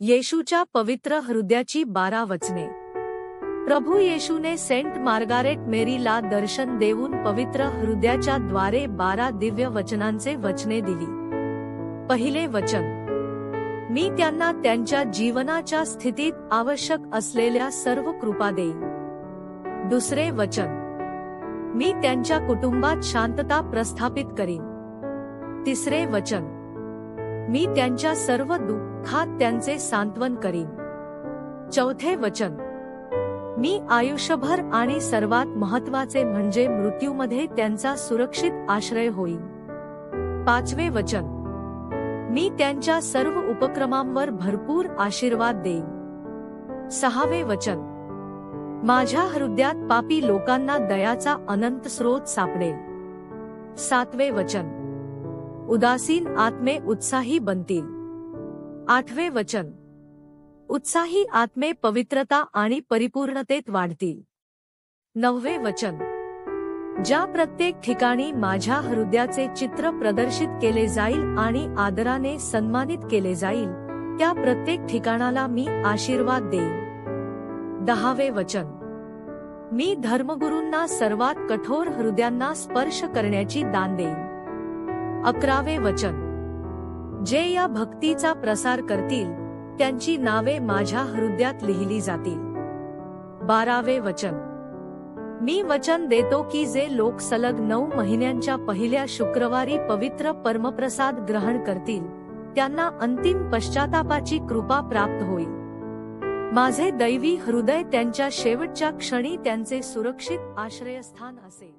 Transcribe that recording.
येशूच्या पवित्र हृदयाची 12 वचने. प्रभू येशूने सेंट मार्गारेट मेरीला दर्शन देऊन पवित्र हृदयाच्या द्वारे 12 दिव्य वचनांचे वचने दिली. पहिले वचन: मी त्यांना त्यांच्या जीवनाच्या स्थितीत आवश्यक असलेल्या सर्व कृपा देईन. दुसरे वचन: मी त्यांच्या कुटुंबात शांतता प्रस्थापित करीन. तिसरे वचन: मी त्यांच्या सर्व दुःखात त्यांचे सांत्वन करीन. चौथे वचन: मी आयुष्यभर आणि सर्वात महत्त्वाचे म्हणजे मृत्यूमध्ये त्यांचा सुरक्षित आश्रय होईन. पाचवे वचन: मी त्यांच्या सर्व उपक्रमांवर भरपूर आशीर्वाद देईन. सहावे वचन: माझ्या हृदयात पापी लोकांना दयाचा अनंत स्रोत सापडेल. सातवे वचन: उदासीन आत्मे उत्साही बनतील. आठवे वचन: उत्साही आत्मे पवित्रता आणि परिपूर्णतेत वाढतील. नववे वचन: ज्या प्रत्येक ठिकाणी माझ्या हृदयाचे चित्र प्रदर्शित केले जाईल आणि आदराने सन्मानित केले जाईल, त्या प्रत्येक ठिकाणाला मी आशीर्वाद देईन. दहावे वचन: मी धर्मगुरूंना सर्वात कठोर हृदयांना स्पर्श करण्याची दान देईन. अकरावे वचन: जे या भक्तीचा प्रसार करतील, त्यांची नावे माझ्या हृदयात लिहिली जातील. बारावे वचन: मी वचन देतो की जे लोक सलग 9 महिन्यांच्या पहिल्या शुक्रवारी पवित्र परमप्रसाद ग्रहण करतील, त्यांना अंतिम पश्चातापाची कृपा प्राप्त होईल. माझे दैवी हृदय त्यांच्या शेवटच्या क्षणी त्यांचे सुरक्षित आश्रयस्थान असेल.